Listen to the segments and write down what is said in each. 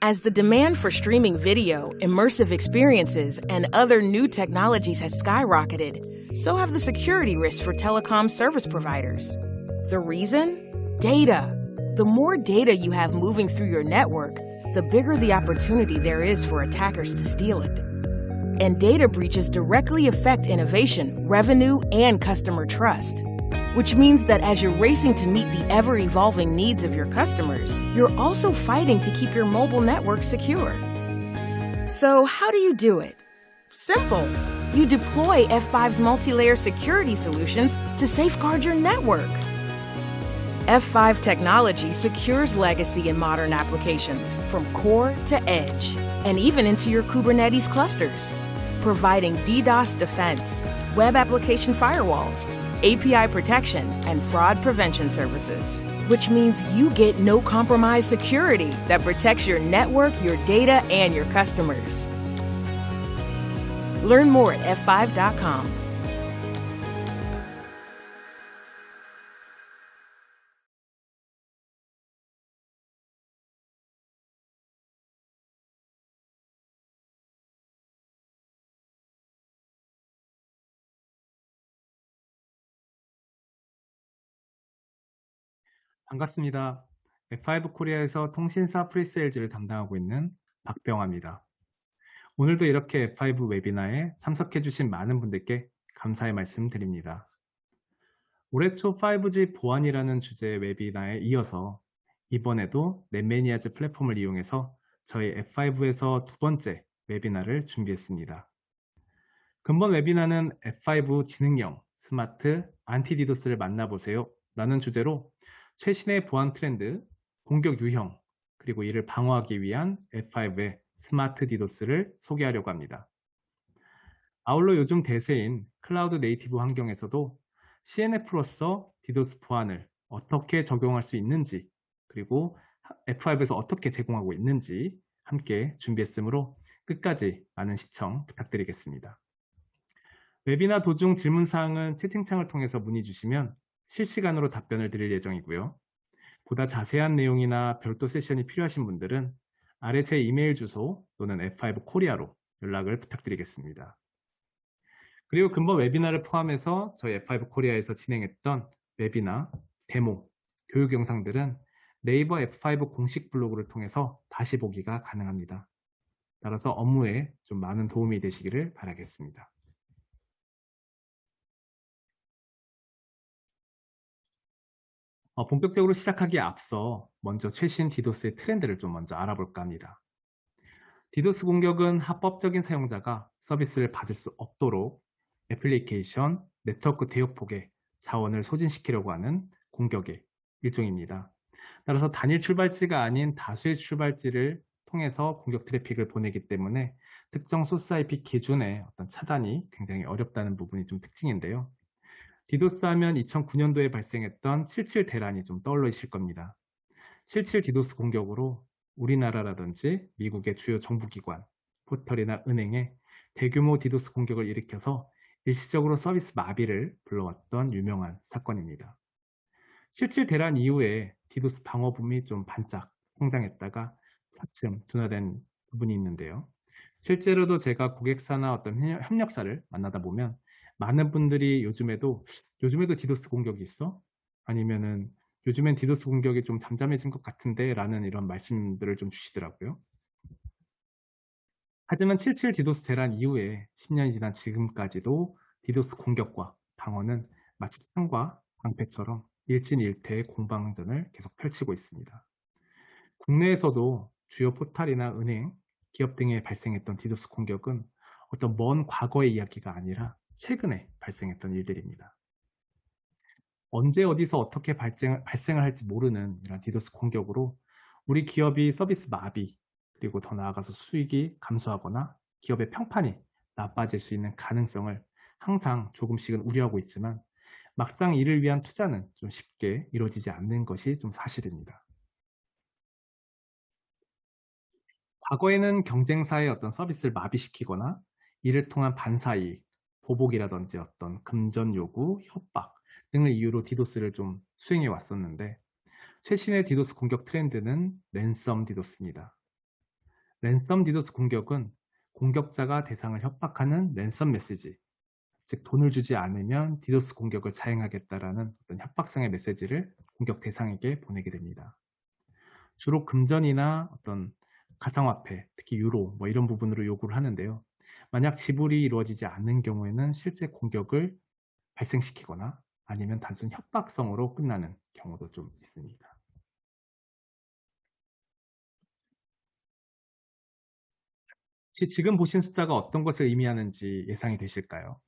As the demand for streaming video, immersive experiences, and other new technologies has skyrocketed, so have the security risks for telecom service providers. The reason? Data. The more data you have moving through your network, the bigger the opportunity there is for attackers to steal it. And data breaches directly affect innovation, revenue, and customer trust. Which means that as you're racing to meet the ever-evolving needs of your customers, you're also fighting to keep your mobile network secure. So how do you do it? Simple. You deploy F5's multi-layer security solutions to safeguard your network. F5 technology secures legacy and modern applications from core to edge, and even into your Kubernetes clusters, providing DDoS defense, web application firewalls, API protection, and fraud prevention services, which means you get no compromise security that protects your network, your data, and your customers. Learn more at f5.com. 반갑습니다. F5 코리아에서 통신사 프리세일즈를 담당하고 있는 박병화입니다. 오늘도 이렇게 F5 웨비나에 참석해 주신 많은 분들께 감사의 말씀 드립니다. 올해 초 5G 보안이라는 주제의 웨비나에 이어서 이번에도 넷매니아즈 플랫폼을 이용해서 저희 F5에서 두 번째 웨비나를 준비했습니다. 근본 웨비나는 F5 지능형 스마트 안티디도스를 만나보세요 라는 주제로 최신의 보안 트렌드, 공격 유형, 그리고 이를 방어하기 위한 F5의 스마트 디도스를 소개하려고 합니다. 아울러 요즘 대세인 클라우드 네이티브 환경에서도 CNF로서 디도스 보안을 어떻게 적용할 수 있는지, 그리고 F5에서 어떻게 제공하고 있는지 함께 준비했으므로 끝까지 많은 시청 부탁드리겠습니다. 웨비나 도중 질문사항은 채팅창을 통해서 문의 주시면 실시간으로 답변을 드릴 예정이고요. 보다 자세한 내용이나 별도 세션이 필요하신 분들은 아래 제 이메일 주소 또는 F5 코리아로 연락을 부탁드리겠습니다. 그리고 근본 웨비나를 포함해서 저희 F5 코리아에서 진행했던 웨비나, 데모, 교육 영상들은 네이버 F5 공식 블로그를 통해서 다시 보기가 가능합니다. 따라서 업무에 좀 많은 도움이 되시기를 바라겠습니다. 본격적으로 시작하기에 앞서 먼저 최신 디도스의 트렌드를 좀 먼저 알아볼까 합니다. 디도스 공격은 합법적인 사용자가 서비스를 받을 수 없도록 애플리케이션, 네트워크 대역폭의 자원을 소진시키려고 하는 공격의 일종입니다. 따라서 단일 출발지가 아닌 다수의 출발지를 통해서 공격 트래픽을 보내기 때문에 특정 소스 IP 기준의 어떤 차단이 굉장히 어렵다는 부분이 좀 특징인데요. 디도스 하면 2009년도에 발생했던 77 대란이 좀 떠올리실 겁니다. 77 디도스 공격으로 우리나라라든지 미국의 주요 정부기관, 포털이나 은행에 대규모 디도스 공격을 일으켜서 일시적으로 서비스 마비를 불러왔던 유명한 사건입니다. 77 대란 이후에 디도스 방어 붐이 좀 반짝 성장했다가 차츰 둔화된 부분이 있는데요. 실제로도 제가 고객사나 어떤 협력사를 만나다 보면 많은 분들이 요즘에도 디도스 공격이 있어? 아니면은 요즘엔 디도스 공격이 좀 잠잠해진 것 같은데 라는 이런 말씀들을 좀 주시더라고요. 하지만 77 디도스 대란 이후에 10년이 지난 지금까지도 디도스 공격과 방어는 마치 창과 방패처럼 일진일퇴의 공방전을 계속 펼치고 있습니다. 국내에서도 주요 포털이나 은행, 기업 등에 발생했던 디도스 공격은 어떤 먼 과거의 이야기가 아니라 최근에 발생했던 일들입니다. 언제 어디서 어떻게 발생을 할지 모르는 이런 디도스 공격으로 우리 기업이 서비스 마비, 그리고 더 나아가서 수익이 감소하거나 기업의 평판이 나빠질 수 있는 가능성을 항상 조금씩은 우려하고 있지만 막상 이를 위한 투자는 좀 쉽게 이루어지지 않는 것이 좀 사실입니다. 과거에는 경쟁사의 어떤 서비스를 마비시키거나 이를 통한 반사이익, 보복이라든지 어떤 금전 요구, 협박 등을 이유로 디도스를 좀 수행해 왔었는데 최신의 디도스 공격 트렌드는 랜섬 디도스입니다. 랜섬 디도스 공격은 공격자가 대상을 협박하는 랜섬 메시지, 즉 돈을 주지 않으면 디도스 공격을 자행하겠다라는 어떤 협박성의 메시지를 공격 대상에게 보내게 됩니다. 주로 금전이나 어떤 가상화폐, 특히 유로 뭐 이런 부분으로 요구를 하는데요. 만약 지불이 이루어지지 않는 경우에는 실제 공격을 발생시키거나 아니면 단순 협박성으로 끝나는 경우도 좀 있습니다. 혹시 지금 보신 숫자가 어떤 것을 의미하는지 예상이 되실까요?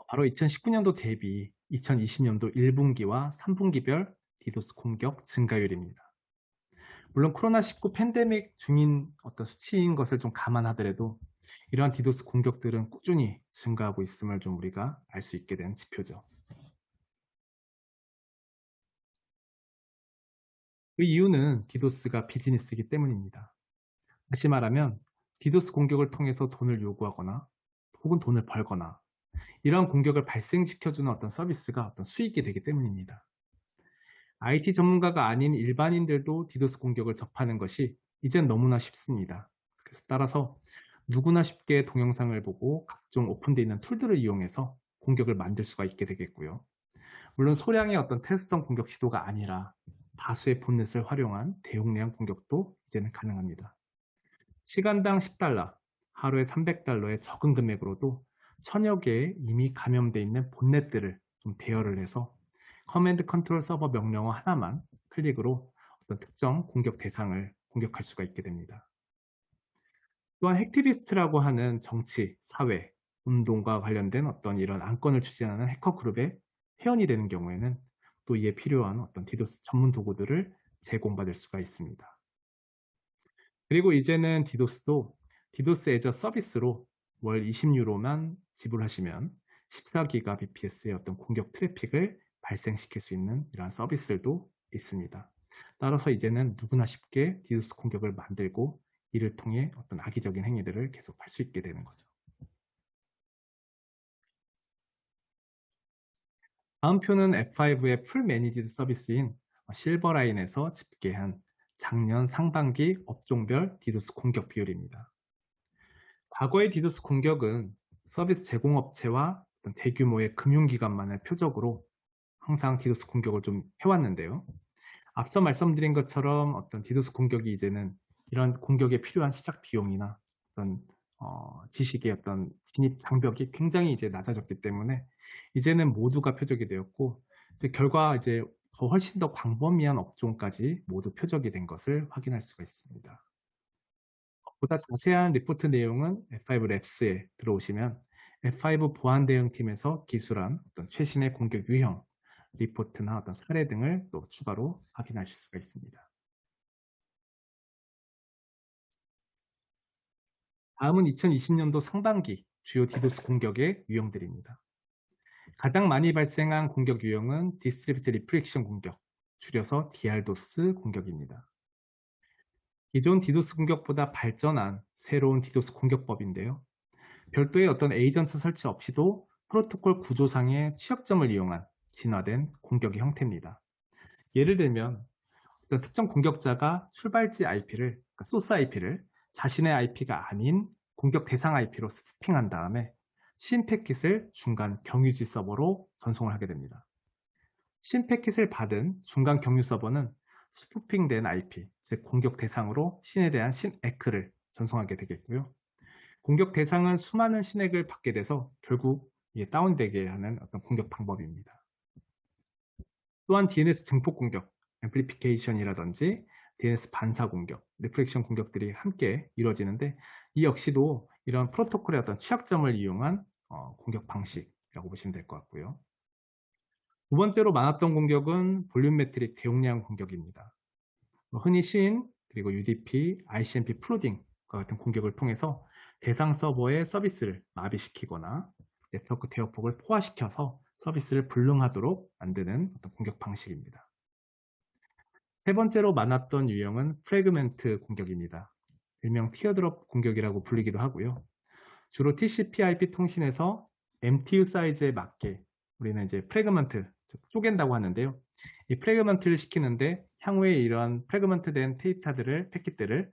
바로 2019년도 대비 2020년도 1분기와 3분기별 디도스 공격 증가율입니다. 물론 코로나19 팬데믹 중인 어떤 수치인 것을 좀 감안하더라도 이러한 디도스 공격들은 꾸준히 증가하고 있음을 좀 우리가 알 수 있게 된 지표죠. 그 이유는 디도스가 비즈니스이기 때문입니다. 다시 말하면 디도스 공격을 통해서 돈을 요구하거나 혹은 돈을 벌거나 이러한 공격을 발생시켜주는 어떤 서비스가 어떤 수익이 되기 때문입니다. IT 전문가가 아닌 일반인들도 디도스 공격을 접하는 것이 이젠 너무나 쉽습니다. 그래서 따라서 누구나 쉽게 동영상을 보고 각종 오픈되어 있는 툴들을 이용해서 공격을 만들 수가 있게 되겠고요. 물론 소량의 어떤 테스트성 공격 시도가 아니라 다수의 봇넷을 활용한 대용량 공격도 이제는 가능합니다. 시간당 $10, 하루에 $300의 적은 금액으로도 천여 개의 이미 감염되어 있는 봇넷들을 좀 대여를 해서 커맨드 컨트롤 서버 명령어 하나만 클릭으로 어떤 특정 공격 대상을 공격할 수가 있게 됩니다. 또한 핵티비스트라고 하는 정치, 사회, 운동과 관련된 어떤 이런 안건을 추진하는 해커 그룹의 회원이 되는 경우에는 또 이에 필요한 어떤 디도스 전문 도구들을 제공받을 수가 있습니다. 그리고 이제는 디도스도 디도스 애저 서비스로 월 20유로만 지불하시면 14기가 bps의 어떤 공격 트래픽을 발생시킬 수 있는 이러한 서비스들도 있습니다. 따라서 이제는 누구나 쉽게 디도스 공격을 만들고 이를 통해 어떤 악의적인 행위들을 계속할 수 있게 되는 거죠. 다음 표는 F5의 풀 매니지드 서비스인 실버라인에서 집계한 작년 상반기 업종별 디도스 공격 비율입니다. 과거의 디도스 공격은 서비스 제공업체와 대규모의 금융기관만을 표적으로 항상 디도스 공격을 좀 해왔는데요. 앞서 말씀드린 것처럼 어떤 디도스 공격이 이제는 이런 공격에 필요한 시작 비용이나 어떤 지식의 어떤 진입 장벽이 굉장히 이제 낮아졌기 때문에 이제는 모두가 표적이 되었고 이제 결과 이제 훨씬 더 광범위한 업종까지 모두 표적이 된 것을 확인할 수가 있습니다. 보다 자세한 리포트 내용은 F5 랩스에 들어오시면 F5 보안 대응팀에서 기술한 어떤 최신의 공격 유형, 리포트나 어떤 사례 등을 또 추가로 확인하실 수가 있습니다. 다음은 2020년도 상반기 주요 디도스 공격의 유형들입니다. 가장 많이 발생한 공격 유형은 디스트리뷰트 리프렉션 공격, 줄여서 DRDoS 공격입니다. 기존 디도스 공격보다 발전한 새로운 디도스 공격법인데요. 별도의 어떤 에이전트 설치 없이도 프로토콜 구조상의 취약점을 이용한 진화된 공격의 형태입니다. 예를 들면 어떤 특정 공격자가 출발지 IP를, 그러니까 소스 IP를 자신의 IP가 아닌 공격 대상 IP로 스푸핑한 다음에 신 패킷을 중간 경유지 서버로 전송을 하게 됩니다. 신 패킷을 받은 중간 경유 서버는 스푸핑된 IP, 즉 공격 대상으로 신에 대한 신에크를 전송하게 되겠고요. 공격 대상은 수많은 신액을 받게 돼서 결국 이게 다운되게 하는 어떤 공격 방법입니다. 또한 DNS 증폭 공격, 앰플리피케이션이라든지 DNS 반사 공격, 리플렉션 공격들이 함께 이루어지는데 이 역시도 이런 프로토콜의 어떤 취약점을 이용한 공격 방식이라고 보시면 될 것 같고요. 두 번째로 많았던 공격은 볼륨 매트릭 대용량 공격입니다. 흔히 SYN, 그리고 UDP, ICMP 플로딩과 같은 공격을 통해서 대상 서버의 서비스를 마비시키거나 네트워크 대역폭을 포화시켜서 서비스를 불능하도록 만드는 어떤 공격 방식입니다. 세 번째로 많았던 유형은 프래그멘트 공격입니다. 일명 티어드롭 공격이라고 불리기도 하고요. 주로 TCP/IP 통신에서 MTU 사이즈에 맞게 우리는 이제 프래그먼트, 즉 쪼갠다고 하는데요. 이 프래그먼트를 시키는데 향후에 이러한 프래그먼트된 데이터들을 패킷들을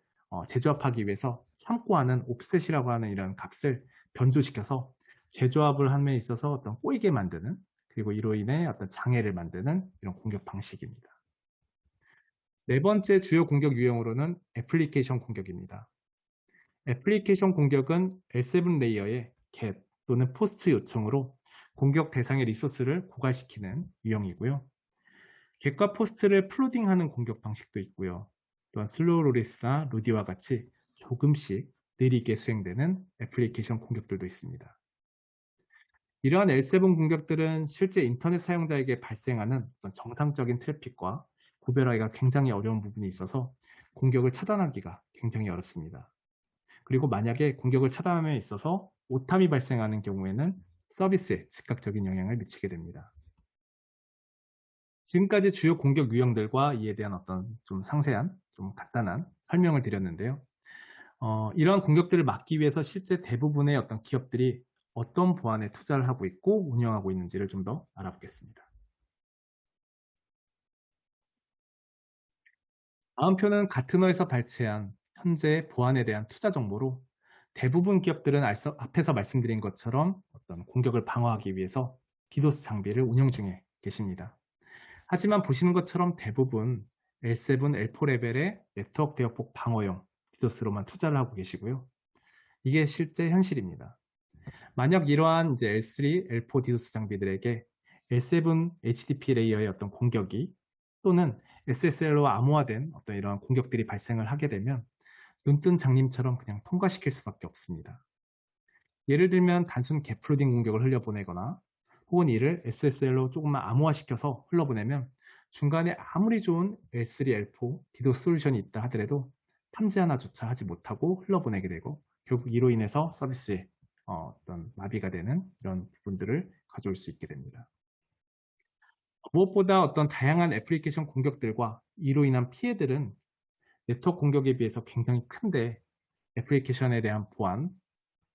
재조합하기 위해서 참고하는 옵셋이라고 하는 이런 값을 변조시켜서 재조합을 함에 있어서 어떤 꼬이게 만드는, 그리고 이로 인해 어떤 장애를 만드는 이런 공격 방식입니다. 네 번째 주요 공격 유형으로는 애플리케이션 공격입니다. 애플리케이션 공격은 L7 레이어의 get 또는 post 요청으로 공격 대상의 리소스를 고갈시키는 유형이고요. get과 post를 플로딩하는 공격 방식도 있고요. 또한 슬로우 로리스나 루디와 같이 조금씩 느리게 수행되는 애플리케이션 공격들도 있습니다. 이러한 L7 공격들은 실제 인터넷 사용자에게 발생하는 어떤 정상적인 트래픽과 구별하기가 굉장히 어려운 부분이 있어서 공격을 차단하기가 굉장히 어렵습니다. 그리고 만약에 공격을 차단함에 있어서 오탐이 발생하는 경우에는 서비스에 즉각적인 영향을 미치게 됩니다. 지금까지 주요 공격 유형들과 이에 대한 어떤 좀 상세한, 좀 간단한 설명을 드렸는데요. 이러한 공격들을 막기 위해서 실제 대부분의 어떤 기업들이 어떤 보안에 투자를 하고 있고 운영하고 있는지를 좀 더 알아보겠습니다. 다음 표는 가트너에서 발췌한 현재 보안에 대한 투자 정보로 대부분 기업들은 앞에서 말씀드린 것처럼 어떤 공격을 방어하기 위해서 디도스 장비를 운영 중에 계십니다. 하지만 보시는 것처럼 대부분 L7, L4 레벨의 네트워크 대역폭 방어용 디도스로만 투자를 하고 계시고요. 이게 실제 현실입니다. 만약 이러한 이제 L3, L4 디도스 장비들에게 L7 HTTP 레이어의 어떤 공격이 또는 SSL과 암호화된 어떤 이러한 공격들이 발생을 하게 되면 눈뜬 장님처럼 그냥 통과시킬 수밖에 없습니다. 예를 들면 단순 겟플로딩 공격을 흘려보내거나 혹은 이를 SSL로 조금만 암호화시켜서 흘러보내면 중간에 아무리 좋은 L3, L4 디도스 솔루션이 있다 하더라도 탐지 하나조차 하지 못하고 흘러보내게 되고 결국 이로 인해서 서비스에 어떤 마비가 되는 이런 부분들을 가져올 수 있게 됩니다. 무엇보다 어떤 다양한 애플리케이션 공격들과 이로 인한 피해들은 네트워크 공격에 비해서 굉장히 큰데 애플리케이션에 대한 보안,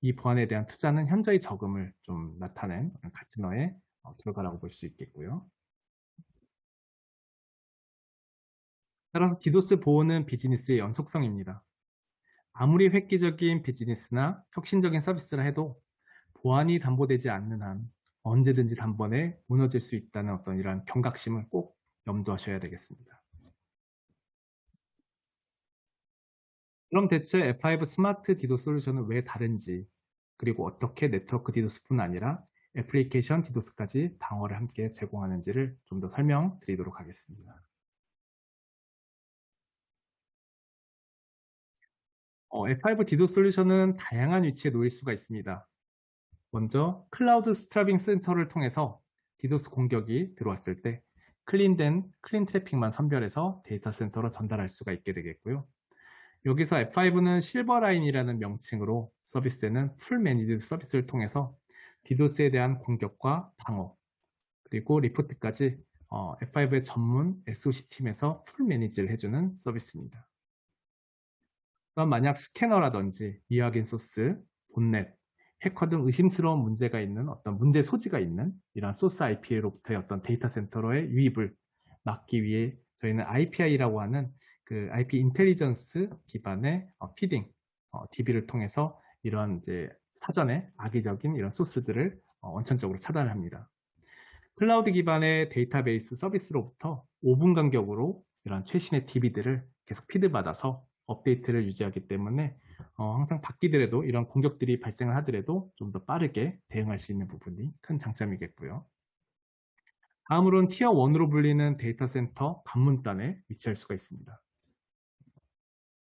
이 보안에 대한 투자는 현저히 적음을 좀 나타낸 가트너의 결과라고 볼 수 있겠고요. 따라서 디도스 보호는 비즈니스의 연속성입니다. 아무리 획기적인 비즈니스나 혁신적인 서비스를 해도 보안이 담보되지 않는 한 언제든지 단번에 무너질 수 있다는 어떤 이러한 경각심을 꼭 염두하셔야 되겠습니다. 그럼 대체 F5 스마트 디도스 솔루션은 왜 다른지, 그리고 어떻게 네트워크 디도스뿐 아니라 애플리케이션 디도스까지 방어를 함께 제공하는지를 좀 더 설명드리도록 하겠습니다. F5 디도스 솔루션은 다양한 위치에 놓일 수가 있습니다. 먼저 클라우드 스트라빙 센터를 통해서 디도스 공격이 들어왔을 때 클린 트래픽만 선별해서 데이터 센터로 전달할 수가 있게 되겠고요. 여기서 F5는 실버라인이라는 명칭으로 서비스되는 풀 매니지드 서비스를 통해서 디도스에 대한 공격과 방어, 그리고 리포트까지 F5의 전문 SOC 팀에서 풀 매니지를 해주는 서비스입니다. 또한 만약 스캐너라든지 미확인 소스, 본넷, 해커 등 의심스러운 문제가 있는 어떤 문제 소지가 있는 이런 소스 IP로부터의 어떤 데이터 센터로의 유입을 막기 위해 저희는 IPI라고 하는 그 IP 인텔리전스 기반의 피딩, DB를 통해서 이런 이제 사전에 악의적인 이런 소스들을 원천적으로 차단을 합니다. 클라우드 기반의 데이터베이스 서비스로부터 5분 간격으로 이런 최신의 DB들을 계속 피드받아서 업데이트를 유지하기 때문에 항상 바뀌더라도 이런 공격들이 발생을 하더라도 좀 더 빠르게 대응할 수 있는 부분이 큰 장점이겠고요. 다음으로는 티어 1으로 불리는 데이터 센터 관문단에 위치할 수가 있습니다.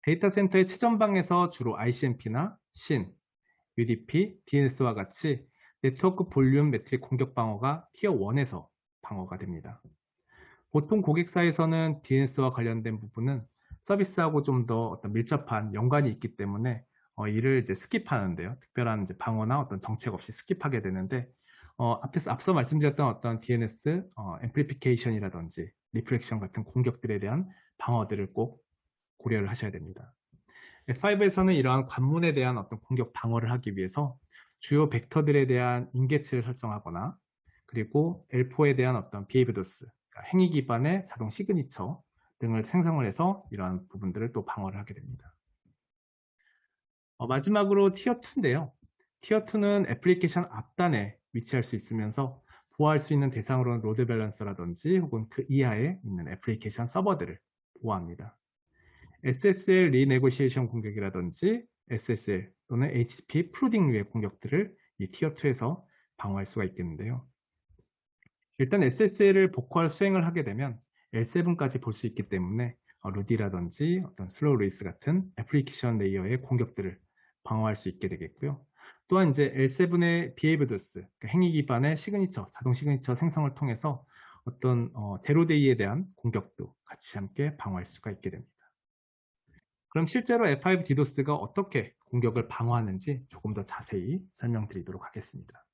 데이터 센터의 최전방에서 주로 ICMP나 SYN, UDP, DNS와 같이 네트워크 볼륨 매트릭 공격 방어가 티어 1에서 방어가 됩니다. 보통 고객사에서는 DNS와 관련된 부분은 서비스하고 좀 더 어떤 밀접한 연관이 있기 때문에 이를 이제 스킵하는데요. 특별한 이제 방어나 어떤 정책 없이 스킵하게 되는데 앞서 말씀드렸던 어떤 DNS 앰플리피케이션이라든지 리플렉션 같은 공격들에 대한 방어들을 꼭 고려를 하셔야 됩니다. F5에서는 이러한 관문에 대한 어떤 공격 방어를 하기 위해서 주요 벡터들에 대한 인게츠를 설정하거나 그리고 L4에 대한 어떤 비헤이비어스 그러니까 행위 기반의 자동 시그니처 등을 생성을 해서 이러한 부분들을 또 방어를 하게 됩니다. 마지막으로 티어 2인데요. 티어 2는 애플리케이션 앞단에 위치할 수 있으면서 보호할 수 있는 대상으로는 로드 밸런서라든지 혹은 그 이하에 있는 애플리케이션 서버들을 보호합니다. SSL 리네고시에이션 공격이라든지 SSL 또는 HTTP 프루딩류의 공격들을 이 티어 2에서 방어할 수가 있겠는데요. 일단 SSL을 복구할 수행을 하게 되면 L7까지 볼 수 있기 때문에 루디라든지 어떤 슬로우 레이스 같은 애플리케이션 레이어의 공격들을 방어할 수 있게 되겠고요. 또한 이제 L7의 비헤이브더스, 그러니까 행위 기반의 시그니처, 자동 시그니처 생성을 통해서 어떤 제로데이에 대한 공격도 같이 함께 방어할 수가 있게 됩니다. 그럼 실제로 F5 디도스가 어떻게 공격을 방어하는지 조금 더 자세히 설명드리도록 하겠습니다.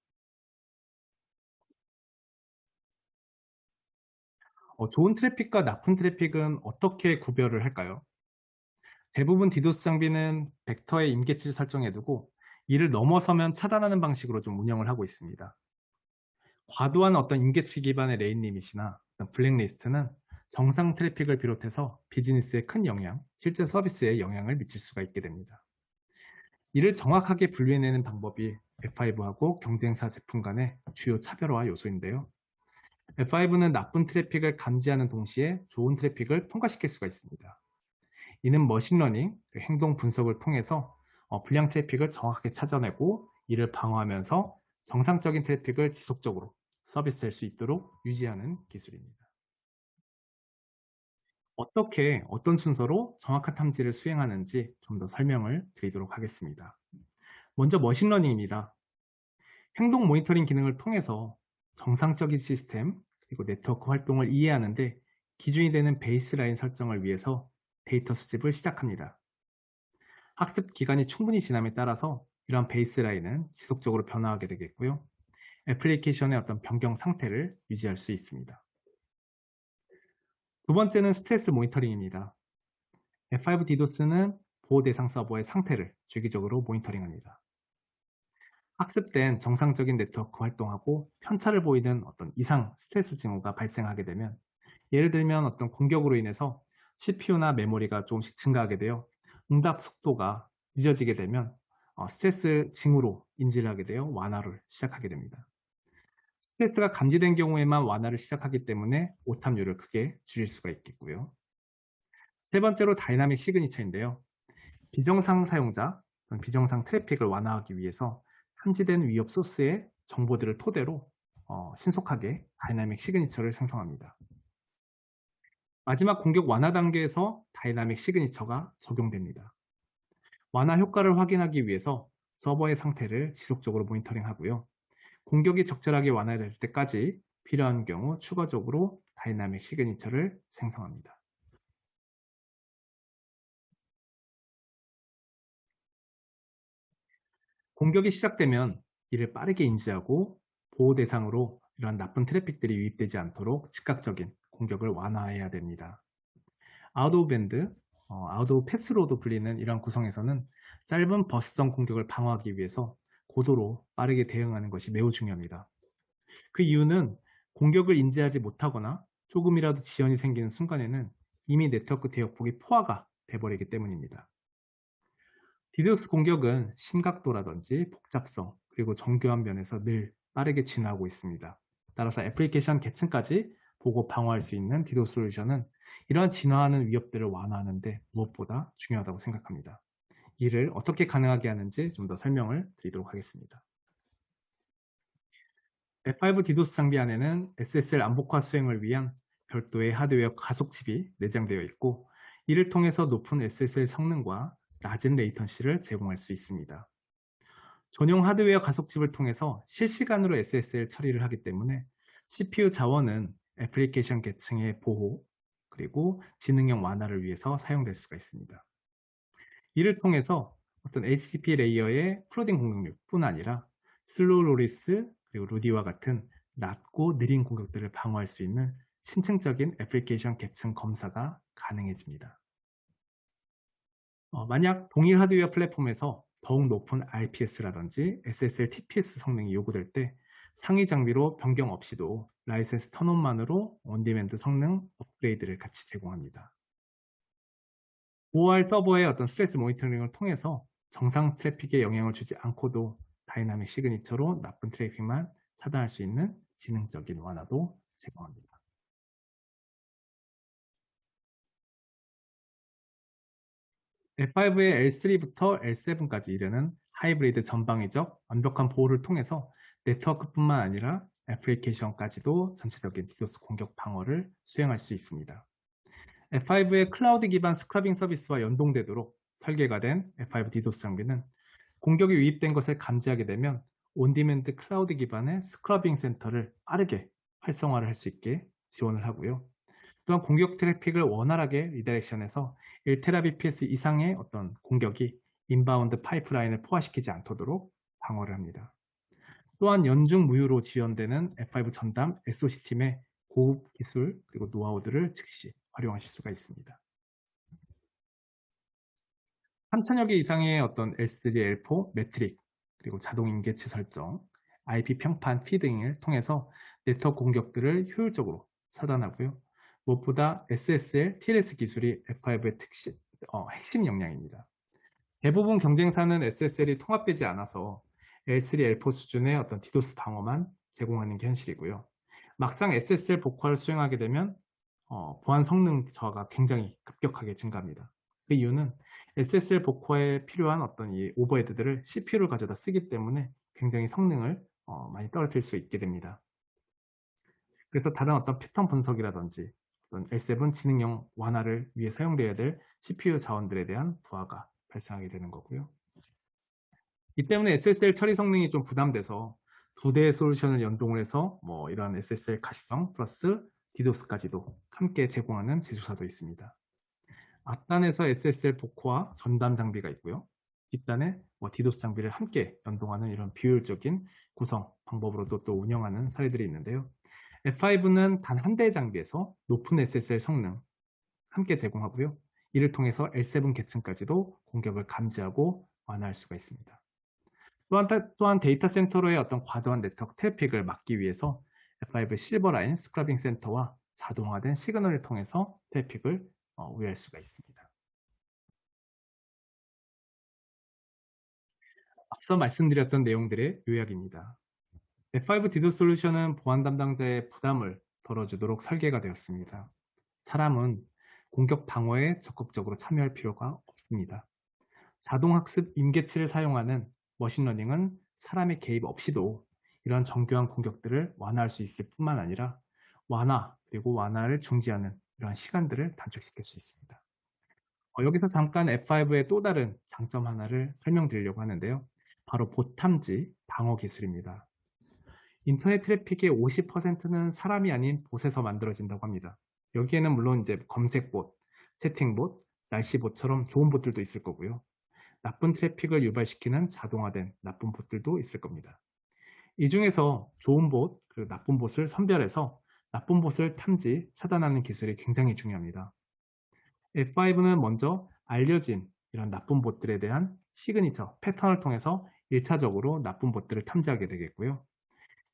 좋은 트래픽과 나쁜 트래픽은 어떻게 구별을 할까요? 대부분 디도스 장비는 벡터의 임계치를 설정해두고 이를 넘어서면 차단하는 방식으로 좀 운영을 하고 있습니다. 과도한 어떤 임계치 기반의 레인 리밋이나 블랙리스트는 정상 트래픽을 비롯해서 비즈니스에 큰 영향, 실제 서비스에 영향을 미칠 수가 있게 됩니다. 이를 정확하게 분류해내는 방법이 F5하고 경쟁사 제품 간의 주요 차별화 요소인데요. F5는 나쁜 트래픽을 감지하는 동시에 좋은 트래픽을 통과시킬 수가 있습니다. 이는 머신러닝, 행동 분석을 통해서 불량 트래픽을 정확하게 찾아내고 이를 방어하면서 정상적인 트래픽을 지속적으로 서비스할 수 있도록 유지하는 기술입니다. 어떻게 어떤 순서로 정확한 탐지를 수행하는지 좀 더 설명을 드리도록 하겠습니다. 먼저 머신러닝입니다. 행동 모니터링 기능을 통해서 정상적인 시스템 그리고 네트워크 활동을 이해하는데 기준이 되는 베이스라인 설정을 위해서 데이터 수집을 시작합니다. 학습 기간이 충분히 지남에 따라서 이러한 베이스라인은 지속적으로 변화하게 되겠고요. 애플리케이션의 어떤 변경 상태를 유지할 수 있습니다. 두 번째는 스트레스 모니터링입니다. F5 디도스는 보호 대상 서버의 상태를 주기적으로 모니터링합니다. 학습된 정상적인 네트워크 활동하고 편차를 보이는 어떤 이상 스트레스 징후가 발생하게 되면 예를 들면 어떤 공격으로 인해서 CPU나 메모리가 조금씩 증가하게 되어 응답 속도가 늦어지게 되면 스트레스 징후로 인지를 하게 되어 완화를 시작하게 됩니다. 스트레스가 감지된 경우에만 완화를 시작하기 때문에 오탐률을 크게 줄일 수가 있겠고요. 세 번째로 다이나믹 시그니처인데요. 비정상 사용자, 비정상 트래픽을 완화하기 위해서 탐지된 위협 소스의 정보들을 토대로 신속하게 다이나믹 시그니처를 생성합니다. 마지막 공격 완화 단계에서 다이나믹 시그니처가 적용됩니다. 완화 효과를 확인하기 위해서 서버의 상태를 지속적으로 모니터링하고요. 공격이 적절하게 완화될 때까지 필요한 경우 추가적으로 다이나믹 시그니처를 생성합니다. 공격이 시작되면 이를 빠르게 인지하고 보호 대상으로 이러한 나쁜 트래픽들이 유입되지 않도록 즉각적인 공격을 완화해야 됩니다. 아웃 오브 밴드, 아웃 오브 패스로도 불리는 이러한 구성에서는 짧은 버스성 공격을 방어하기 위해서 고도로 빠르게 대응하는 것이 매우 중요합니다. 그 이유는 공격을 인지하지 못하거나 조금이라도 지연이 생기는 순간에는 이미 네트워크 대역폭이 포화가 돼버리기 때문입니다. 디도스 공격은 심각도라든지 복잡성 그리고 정교한 면에서 늘 빠르게 진화하고 있습니다. 따라서 애플리케이션 계층까지 보고 방어할 수 있는 디도스 솔루션은 이러한 진화하는 위협들을 완화하는 데 무엇보다 중요하다고 생각합니다. 이를 어떻게 가능하게 하는지 좀 더 설명을 드리도록 하겠습니다. F5 디도스 장비 안에는 SSL 암복화 수행을 위한 별도의 하드웨어 가속칩이 내장되어 있고 이를 통해서 높은 SSL 성능과 낮은 레이턴시를 제공할 수 있습니다. 전용 하드웨어 가속칩을 통해서 실시간으로 SSL 처리를 하기 때문에 CPU 자원은 애플리케이션 계층의 보호 그리고 지능형 완화를 위해서 사용될 수가 있습니다. 이를 통해서 어떤 HTTP 레이어의 플로딩 공격률뿐 아니라 슬로우 로리스 그리고 루디와 같은 낮고 느린 공격들을 방어할 수 있는 심층적인 애플리케이션 계층 검사가 가능해집니다. 만약 동일 하드웨어 플랫폼에서 더욱 높은 RPS라든지 SSL TPS 성능이 요구될 때 상위 장비로 변경 없이도 라이센스 턴온만으로 온디맨드 성능 업그레이드를 같이 제공합니다. OR 서버의 어떤 스트레스 모니터링을 통해서 정상 트래픽에 영향을 주지 않고도 다이나믹 시그니처로 나쁜 트래픽만 차단할 수 있는 지능적인 완화도 제공합니다. F5의 L3부터 L7까지 이르는 하이브리드 전방위적 완벽한 보호를 통해서 네트워크뿐만 아니라 애플리케이션까지도 전체적인 디도스 공격 방어를 수행할 수 있습니다. F5의 클라우드 기반 스크러빙 서비스와 연동되도록 설계가 된 F5 디도스 장비는 공격이 유입된 것을 감지하게 되면 온디맨드 클라우드 기반의 스크러빙 센터를 빠르게 활성화를 할 수 있게 지원을 하고요. 또한 공격 트래픽을 원활하게 리다이렉션해서 1TBps 이상의 어떤 공격이 인바운드 파이프라인을 포화시키지 않도록 방어를 합니다. 또한 연중 무휴로 지원되는 F5 전담 SOC 팀의 고급 기술 그리고 노하우들을 즉시 활용하실 수가 있습니다. 3,000여 개 이상의 어떤 L3, L4, 매트릭, 그리고 자동 인계치 설정, IP 평판 피딩을 통해서 네트워크 공격들을 효율적으로 차단하고요. 무엇보다 SSL, TLS 기술이 F5의 핵심 역량입니다. 대부분 경쟁사는 SSL이 통합되지 않아서 L3, L4 수준의 어떤 디도스 방어만 제공하는 게 현실이고요. 막상 SSL 복화를 수행하게 되면 보안 성능 저하가 굉장히 급격하게 증가합니다. 그 이유는 SSL 복화에 필요한 어떤 이 오버헤드들을 CPU를 가져다 쓰기 때문에 굉장히 성능을 많이 떨어뜨릴 수 있게 됩니다. 그래서 다른 어떤 패턴 분석이라든지 어떤 L7 지능형 완화를 위해 사용되어야 될 CPU 자원들에 대한 부하가 발생하게 되는 거고요. 이 때문에 SSL 처리 성능이 좀 부담돼서 두 대의 솔루션을 연동을 해서 이런 SSL 가시성 플러스 디도스까지도 함께 제공하는 제조사도 있습니다. 앞단에서 SSL 복호와 전담 장비가 있고요. 뒷단에 디도스 장비를 함께 연동하는 이런 비효율적인 구성 방법으로도 또 운영하는 사례들이 있는데요. F5는 단 한 대의 장비에서 높은 SSL 성능 함께 제공하고요. 이를 통해서 L7 계층까지도 공격을 감지하고 완화할 수가 있습니다. 또한 데이터 센터로의 어떤 과도한 네트워크 트래픽을 막기 위해서 F5 실버라인 스크러빙 센터와 자동화된 시그널을 통해서 트래픽을 우회할 수가 있습니다. 앞서 말씀드렸던 내용들의 요약입니다. F5 디도스 솔루션은 보안 담당자의 부담을 덜어주도록 설계가 되었습니다. 사람은 공격 방어에 적극적으로 참여할 필요가 없습니다. 자동학습 임계치를 사용하는 머신러닝은 사람의 개입 없이도 이런 정교한 공격들을 완화할 수 있을 뿐만 아니라 그리고 완화를 중지하는 이러한 시간들을 단축시킬 수 있습니다. 여기서 잠깐 F5의 또 다른 장점 하나를 설명드리려고 하는데요. 바로 봇 탐지 방어 기술입니다. 인터넷 트래픽의 50%는 사람이 아닌 봇에서 만들어진다고 합니다. 여기에는 물론 이제 검색봇, 채팅봇, 날씨봇처럼 좋은 봇들도 있을 거고요. 나쁜 트래픽을 유발시키는 자동화된 나쁜 봇들도 있을 겁니다. 이 중에서 좋은 봇, 그리고 나쁜 봇을 선별해서 나쁜 봇을 탐지, 차단하는 기술이 굉장히 중요합니다. F5는 먼저 알려진 이런 나쁜 봇들에 대한 시그니처, 패턴을 통해서 1차적으로 나쁜 봇들을 탐지하게 되겠고요.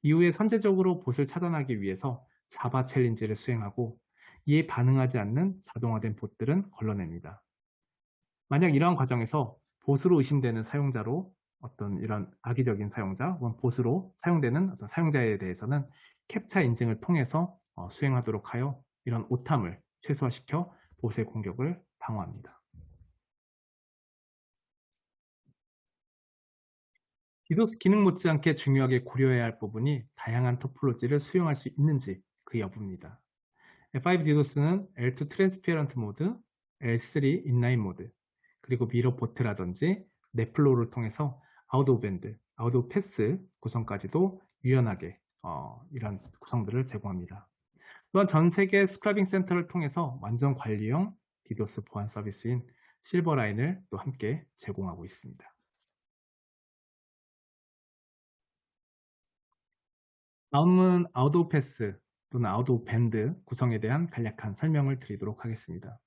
이후에 선제적으로 봇을 차단하기 위해서 자바 챌린지를 수행하고 이에 반응하지 않는 자동화된 봇들은 걸러냅니다. 만약 이러한 과정에서 봇으로 의심되는 사용자로 어떤 이런 악의적인 사용자 혹은 봇으로 사용되는 어떤 사용자에 대해서는 캡차 인증을 통해서 수행하도록 하여 이런 오탐을 최소화시켜 봇의 공격을 방어합니다. 디도스 기능 못지않게 중요하게 고려해야 할 부분이 다양한 토폴로지를 수용할 수 있는지 그 여부입니다. F5 디도스는 L2 트랜스페어런트 모드, L3 인라인 모드, 그리고 미러 포트라든지 넷플로우를 통해서 아웃 오브 밴드, 아웃 오브 패스 구성까지도 유연하게 이런 구성들을 제공합니다. 또한 전 세계 스크러빙 센터를 통해서 완전 관리형 디도스 보안 서비스인 실버라인을 또 함께 제공하고 있습니다. 다음은 아웃 오브 패스 또는 아웃 오브 밴드 구성에 대한 간략한 설명을 드리도록 하겠습니다.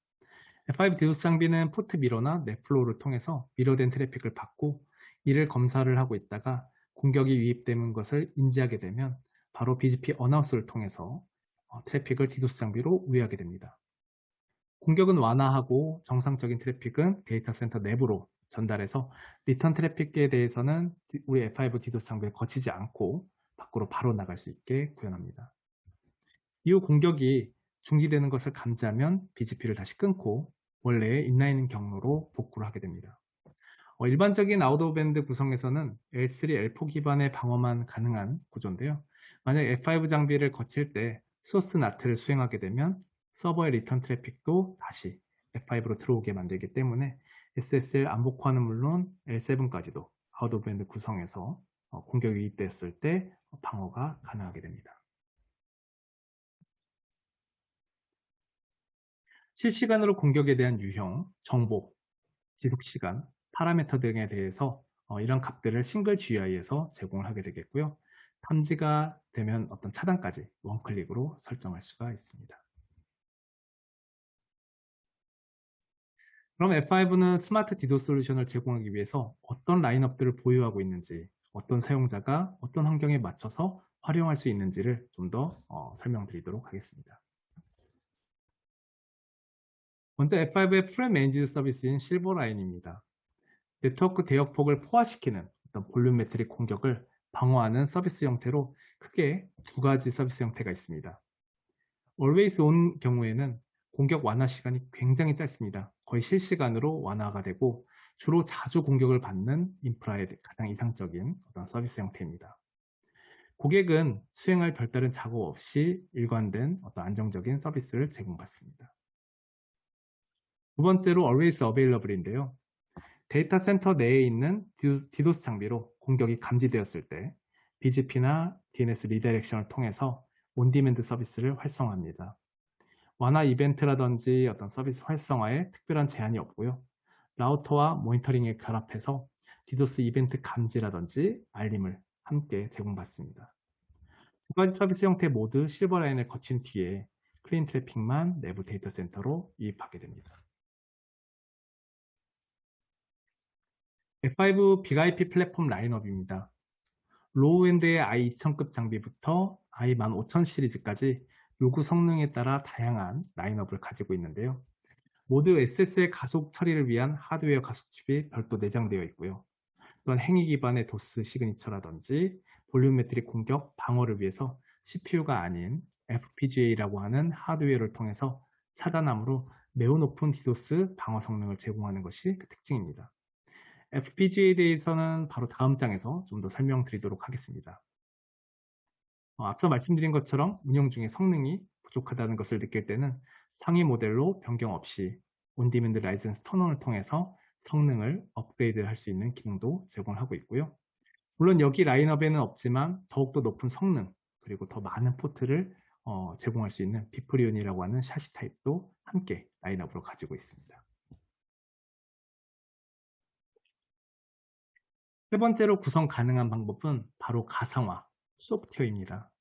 F5 디도스 장비는 포트 미러나 넷플로우를 통해서 미러된 트래픽을 받고 이를 검사를 하고 있다가 공격이 유입되는 것을 인지하게 되면 바로 BGP 어나운스를 통해서 트래픽을 디도스 장비로 우회하게 됩니다. 공격은 완화하고 정상적인 트래픽은 데이터 센터 내부로 전달해서 리턴 트래픽에 대해서는 우리 F5 디도스 장비를 거치지 않고 밖으로 바로 나갈 수 있게 구현합니다. 이후 공격이 중지되는 것을 감지하면 BGP를 다시 끊고 원래의 인라인 경로로 복구를 하게 됩니다. 일반적인 아웃 오브 밴드 구성에서는 L3, L4 기반의 방어만 가능한 구조인데요. 만약 F5 장비를 거칠 때 소스 나트를 수행하게 되면 서버의 리턴 트래픽도 다시 F5로 들어오게 만들기 때문에 SSL 안복화는 물론 L7까지도 아웃 오브 밴드 구성에서 공격이 유입됐을 때 방어가 가능하게 됩니다. 실시간으로 공격에 대한 유형, 정보, 지속시간, 파라미터 등에 대해서 이런 값들을 싱글 GUI에서 제공을 하게 되겠고요. 탐지가 되면 어떤 차단까지 원클릭으로 설정할 수가 있습니다. 그럼 F5는 스마트 디도스 솔루션을 제공하기 위해서 어떤 라인업들을 보유하고 있는지, 어떤 사용자가 어떤 환경에 맞춰서 활용할 수 있는지를 좀 더 설명드리도록 하겠습니다. 먼저 F5의 프레임 매니지드 서비스인 실버라인입니다. 네트워크 대역폭을 포화시키는 어떤 볼륨 매트릭 공격을 방어하는 서비스 형태로 크게 두 가지 서비스 형태가 있습니다. Always On 경우에는 공격 완화 시간이 굉장히 짧습니다. 거의 실시간으로 완화가 되고 주로 자주 공격을 받는 인프라의 가장 이상적인 어떤 서비스 형태입니다. 고객은 수행할 별다른 작업 없이 일관된 어떤 안정적인 서비스를 제공받습니다. 두 번째로 Always Available인데요. 데이터 센터 내에 있는 디도스 장비로 공격이 감지되었을 때 BGP나 DNS 리다이렉션을 통해서 온디맨드 서비스를 활성화합니다. 완화 이벤트라든지 어떤 서비스 활성화에 특별한 제한이 없고요. 라우터와 모니터링에 결합해서 디도스 이벤트 감지라든지 알림을 함께 제공받습니다. 두 가지 서비스 형태 모두 실버라인을 거친 뒤에 클린 트래픽만 내부 데이터 센터로 유입하게 됩니다. F5 빅IP 플랫폼 라인업입니다. 로우엔드의 i2000급 장비부터 i15000 시리즈까지 요구 성능에 따라 다양한 라인업을 가지고 있는데요. 모두 SSL 가속 처리를 위한 하드웨어 가속칩이 별도 내장되어 있고요. 또한 행위 기반의 도스 시그니처라든지 볼륨 매트릭 공격 방어를 위해서 CPU가 아닌 FPGA라고 하는 하드웨어를 통해서 차단함으로 매우 높은 디도스 방어 성능을 제공하는 것이 그 특징입니다. FPGA에 대해서는 바로 다음 장에서 좀 더 설명드리도록 하겠습니다. 앞서 말씀드린 것처럼 운영 중에 성능이 부족하다는 것을 느낄 때는 상위 모델로 변경 없이 온디맨드 라이센스 터널을 통해서 성능을 업그레이드할 수 있는 기능도 제공하고 있고요. 물론 여기 라인업에는 없지만 더욱더 높은 성능 그리고 더 많은 포트를 제공할 수 있는 비프리온이라고 하는 샤시 타입도 함께 라인업으로 가지고 있습니다. 세 번째로 구성 가능한 방법은 바로 가상화, 소프트웨어입니다.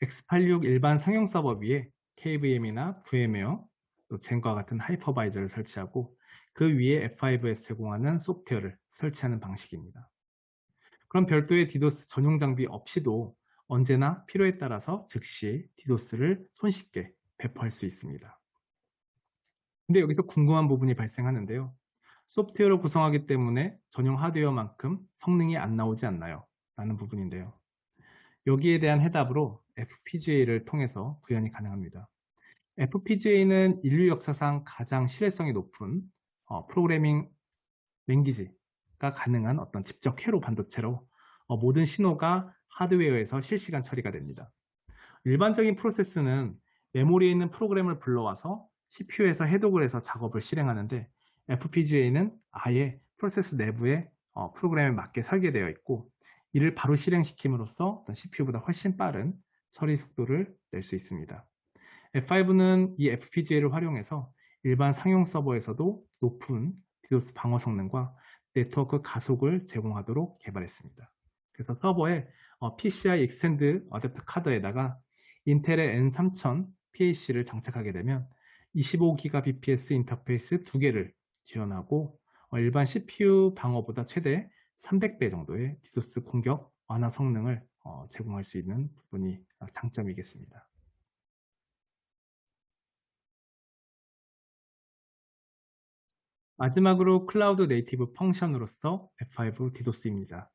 X86 일반 상용 서버 위에 KVM이나 VM웨어, 또 젠과 같은 하이퍼바이저를 설치하고 그 위에 F5에서 제공하는 소프트웨어를 설치하는 방식입니다. 그럼 별도의 디도스 전용 장비 없이도 언제나 필요에 따라서 즉시 디도스를 손쉽게 배포할 수 있습니다. 근데 여기서 궁금한 부분이 발생하는데요. 소프트웨어로 구성하기 때문에 전용 하드웨어만큼 성능이 안 나오지 않나요? 라는 부분인데요. 여기에 대한 해답으로 FPGA를 통해서 구현이 가능합니다. FPGA는 인류 역사상 가장 실외성이 높은 프로그래밍 랭귀지가 가능한 어떤 직접 회로 반도체로 모든 신호가 하드웨어에서 실시간 처리가 됩니다. 일반적인 프로세스는 메모리에 있는 프로그램을 불러와서 CPU에서 해독을 해서 작업을 실행하는데 FPGA는 아예 프로세스 내부에 프로그램에 맞게 설계되어 있고 이를 바로 실행시킴으로써 CPU보다 훨씬 빠른 처리 속도를 낼 수 있습니다. F5는 이 FPGA를 활용해서 일반 상용 서버에서도 높은 디도스 방어 성능과 네트워크 가속을 제공하도록 개발했습니다. 그래서 서버에 PCI Extend 어댑터 카드에다가 인텔의 N3000 PAC를 장착하게 되면 25GBps 인터페이스 2개를 지원하고 일반 CPU 방어보다 최대 300배 정도의 디도스 공격 완화 성능을 제공할 수 있는 부분이 장점이겠습니다. 마지막으로 클라우드 네이티브 펑션으로서 F5 디도스입니다.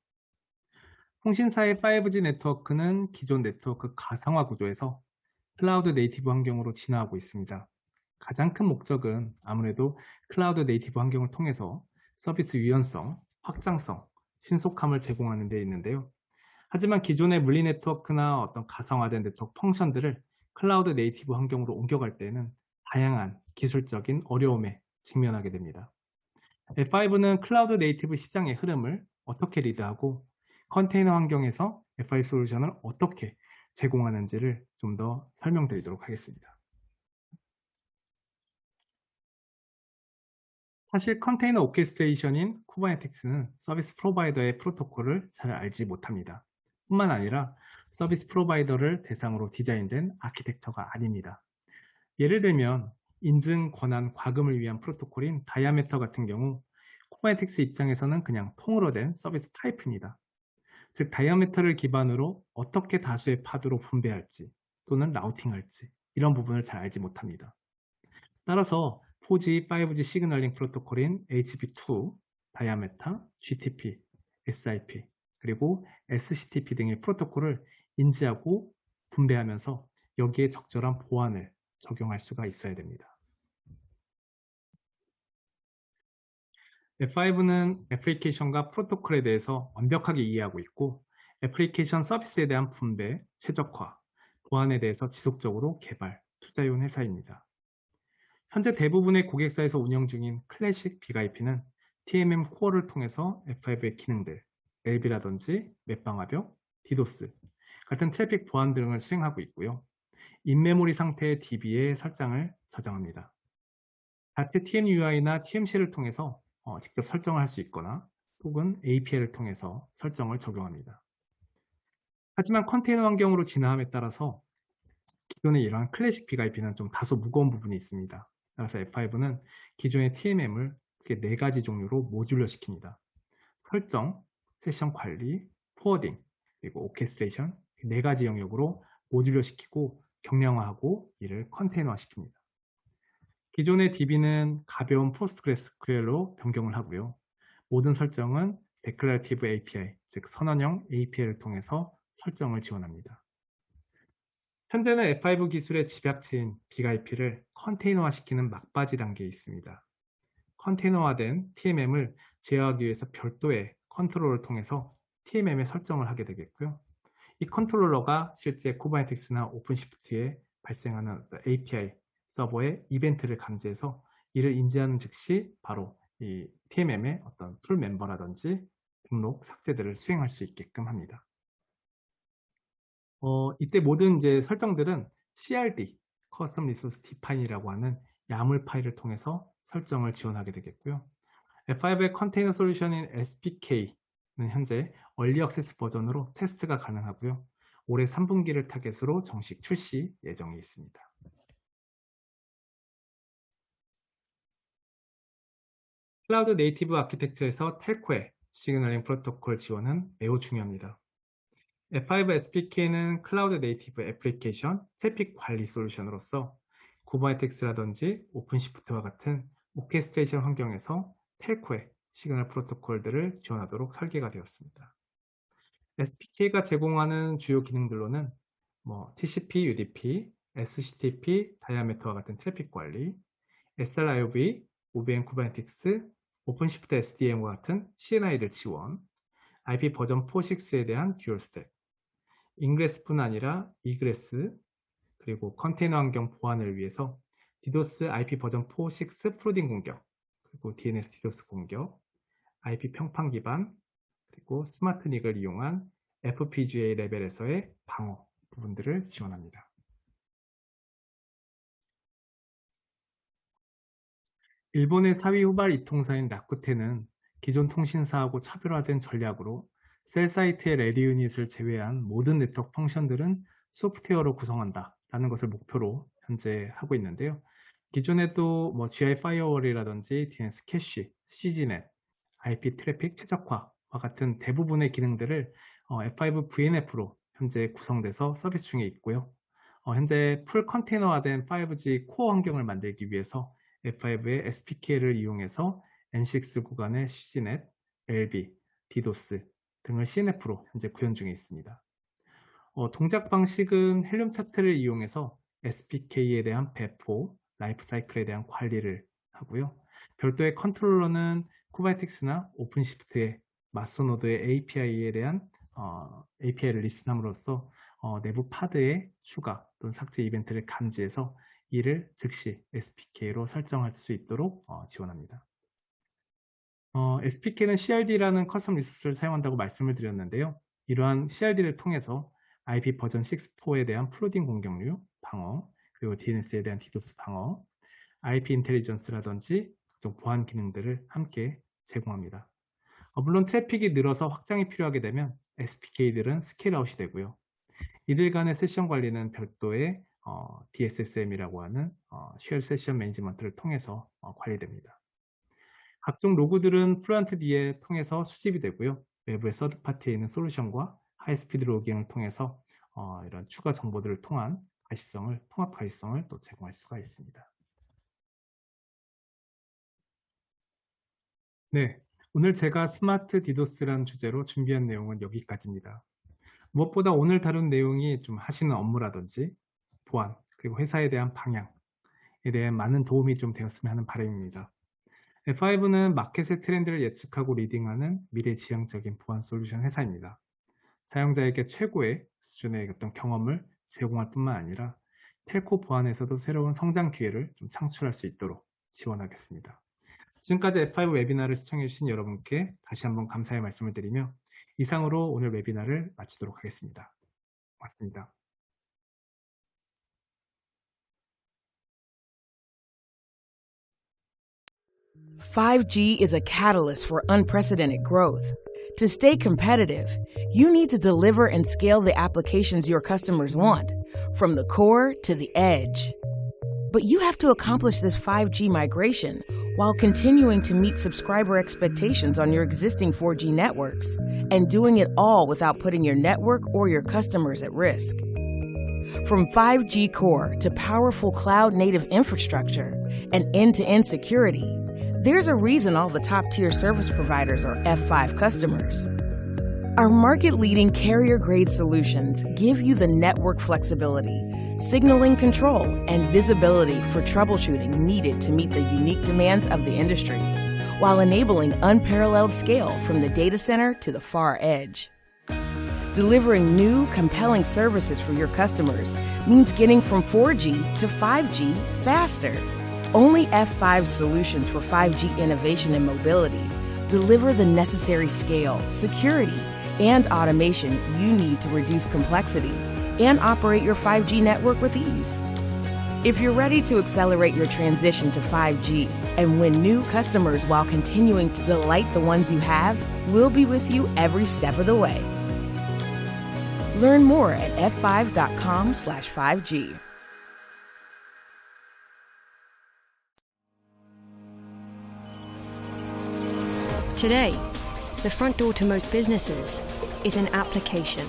통신사의 5G 네트워크는 기존 네트워크 가상화 구조에서 클라우드 네이티브 환경으로 진화하고 있습니다. 가장 큰 목적은 아무래도 클라우드 네이티브 환경을 통해서 서비스 유연성, 확장성, 신속함을 제공하는 데 있는데요. 하지만 기존의 물리 네트워크나 어떤 가상화된 네트워크 펑션들을 클라우드 네이티브 환경으로 옮겨갈 때는 다양한 기술적인 어려움에 직면하게 됩니다. F5는 클라우드 네이티브 시장의 흐름을 어떻게 리드하고 컨테이너 환경에서 F5 솔루션을 어떻게 제공하는지를 좀 더 설명드리도록 하겠습니다. 사실 컨테이너 오케스트레이션인 쿠버네티스는 서비스 프로바이더의 프로토콜을 잘 알지 못합니다. 뿐만 아니라 서비스 프로바이더를 대상으로 디자인된 아키텍처가 아닙니다. 예를 들면 인증, 권한, 과금을 위한 프로토콜인 다이아메터 같은 경우 쿠버네티스 입장에서는 그냥 통으로 된 서비스 파이프입니다. 즉 다이아메터를 기반으로 어떻게 다수의 파드로 분배할지 또는 라우팅할지 이런 부분을 잘 알지 못합니다. 따라서 4G, 5G 시그널링 프로토콜인 HB2, 다이아메타, GTP, SIP, 그리고 SCTP 등의 프로토콜을 인지하고 분배하면서 여기에 적절한 보안을 적용할 수가 있어야 됩니다. F5는 애플리케이션과 프로토콜에 대해서 완벽하게 이해하고 있고 애플리케이션 서비스에 대한 분배, 최적화, 보안에 대해서 지속적으로 개발, 투자해온 회사입니다. 현재 대부분의 고객사에서 운영 중인 클래식 BIP는 TMM 코어를 통해서 F5의 기능들, LB라든지 웹방화벽, 디도스 같은 트래픽 보안 등을 수행하고 있고요. 인메모리 상태의 DB에 설정을 저장합니다. 자체 TMUI나 TMC를 통해서 직접 설정을 할 수 있거나 혹은 API를 통해서 설정을 적용합니다. 하지만 컨테이너 환경으로 진화함에 따라서 기존의 이러한 클래식 BIP는 좀 다소 무거운 부분이 있습니다. 따라서 F5는 기존의 TMM을 크게 4가지 종류로 모듈러 시킵니다. 설정, 세션 관리, 포워딩, 그리고 오케스트레이션 4가지 영역으로 모듈러 시키고 경량화하고 이를 컨테이너화 시킵니다. 기존의 DB는 가벼운 포스트그레스QL로 변경을 하고요. 모든 설정은 데클라티브 API, 즉 선언형 API를 통해서 설정을 지원합니다. 현재는 F5 기술의 집약체인 BIP를 컨테이너화시키는 막바지 단계에 있습니다. 컨테이너화된 TMM을 제어하기 위해서 별도의 컨트롤러를 통해서 TMM에 설정을 하게 되겠고요. 이 컨트롤러가 실제 쿠버네티스나 오픈시프트에 발생하는 API 서버의 이벤트를 감지해서 이를 인지하는 즉시 바로 이 TMM의 어떤 풀 멤버라든지 등록, 삭제들을 수행할 수 있게끔 합니다. 이때 모든 이제 설정들은 CRD, Custom Resource Define이라고 하는 야물 파일을 통해서 설정을 지원하게 되겠고요. F5의 컨테이너 솔루션인 SPK는 현재 얼리 액세스 버전으로 테스트가 가능하고요. 올해 3분기를 타겟으로 정식 출시 예정이 있습니다. 클라우드 네이티브 아키텍처에서 텔코의 시그널링 프로토콜 지원은 매우 중요합니다. F5 SPK는 클라우드 네이티브 애플리케이션 트래픽 관리 솔루션으로서 쿠버네티스라든지 오픈시프트와 같은 오케스트레이션 환경에서 텔코의 시그널 프로토콜들을 지원하도록 설계가 되었습니다. SPK가 제공하는 주요 기능들로는 TCP, UDP, SCTP, 다이아메터와 같은 트래픽 관리, SLIOV, OBN 쿠버네티스, 오픈시프트 SDM과 같은 CNI들 지원, IP 버전 4.6에 대한 듀얼 스택, 인그레스뿐 아니라 이그레스, 그리고 컨테이너 환경 보안을 위해서 디도스 IP 버전 4.6 프로딩 공격, 그리고 DNS 디도스 공격, IP 평판 기반, 그리고 스마트 닉을 이용한 FPGA 레벨에서의 방어 부분들을 지원합니다. 일본의 사위 후발 이통사인 라쿠텐은 기존 통신사하고 차별화된 전략으로 셀 사이트의 레디 유닛을 제외한 모든 네트워크 펑션들은 소프트웨어로 구성한다라는 것을 목표로 현재 하고 있는데요. 기존에도 GI 파이어월이라든지 DNS 캐시, CG넷, IP 트래픽 최적화 같은 대부분의 기능들을 F5 VNF로 현재 구성돼서 서비스 중에 있고요. 현재 풀 컨테이너화된 5G 코어 환경을 만들기 위해서 F5의 SPK를 이용해서 N6 구간의 CGNet, LB, DDoS 등을 CNF로 현재 구현 중에 있습니다. 동작 방식은 헬륨 차트를 이용해서 SPK에 대한 배포, 라이프 사이클에 대한 관리를 하고요. 별도의 컨트롤러는 쿠버네티스나 오픈시프트의 마스터노드의 API에 대한 API를 리슨함으로써 내부 파드의 추가 또는 삭제 이벤트를 감지해서 이를 즉시 SPK로 설정할 수 있도록 지원합니다. SPK는 CRD라는 커스텀 리소스를 사용한다고 말씀을 드렸는데요. 이러한 CRD를 통해서 IP 버전 6.4에 대한 플로딩 공격류 방어, 그리고 DNS에 대한 DDoS 방어, IP 인텔리전스라든지 각종 보안 기능들을 함께 제공합니다. 물론 트래픽이 늘어서 확장이 필요하게 되면 SPK들은 스케일아웃이 되고요. 이들 간의 세션 관리는 별도의 DSSM이라고 하는 Shared Session Management를 통해서 관리됩니다. 각종 로그들은 플루언트D에 통해서 수집이 되고요. 외부의 서드파티에 있는 솔루션과 하이스피드 로깅을 통해서 이런 추가 정보들을 통한 통합 가시성을 또 제공할 수가 있습니다. 네, 오늘 제가 스마트 디도스라는 주제로 준비한 내용은 여기까지입니다. 무엇보다 오늘 다룬 내용이 좀 하시는 업무라든지 보안, 그리고 회사에 대한 방향에 대한 많은 도움이 좀 되었으면 하는 바람입니다. F5는 마켓의 트렌드를 예측하고 리딩하는 미래지향적인 보안 솔루션 회사입니다. 사용자에게 최고의 수준의 어떤 경험을 제공할 뿐만 아니라 텔코 보안에서도 새로운 성장 기회를 좀 창출할 수 있도록 지원하겠습니다. 지금까지 F5 웨비나를 시청해 주신 여러분께 다시 한번 감사의 말씀을 드리며 이상으로 오늘 웨비나를 마치도록 하겠습니다. 고맙습니다. (5G) is a catalyst for unprecedented growth. To stay competitive, you need to deliver and scale the applications your customers want, from the core to the edge. But you have to accomplish this 5G migration while continuing to meet subscriber expectations on your existing 4G networks, and doing it all without putting your network or your customers at risk. From 5G core to powerful cloud-native infrastructure and end-to-end security, there's a reason all the top-tier service providers are F5 customers. Our market-leading carrier-grade solutions give you the network flexibility, signaling control, and visibility for troubleshooting needed to meet the unique demands of the industry, while enabling unparalleled scale from the data center to the far edge. Delivering new, compelling services for your customers means getting from 4G to 5G faster. Only F5 solutions for 5G innovation and mobility deliver the necessary scale, security, and automation you need to reduce complexity and operate your 5G network with ease. If you're ready to accelerate your transition to 5G and win new customers while continuing to delight the ones you have, we'll be with you every step of the way. Learn more at f5.com/5G. Today, the front door to most businesses is an application.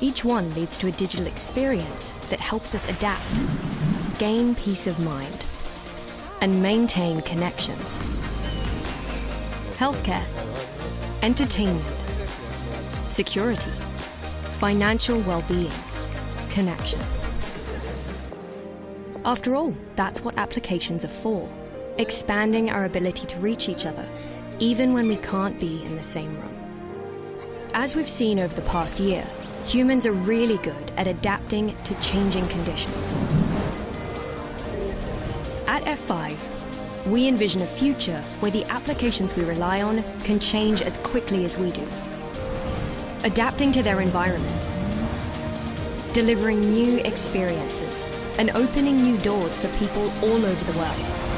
Each one leads to a digital experience that helps us adapt, gain peace of mind, and maintain connections. Healthcare, entertainment, security, financial well-being, connection. After all, that's what applications are for, expanding our ability to reach each other, even when we can't be in the same room. As we've seen over the past year, humans are really good at adapting to changing conditions. At F5, we envision a future where the applications we rely on can change as quickly as we do, adapting to their environment, delivering new experiences, and opening new doors for people all over the world.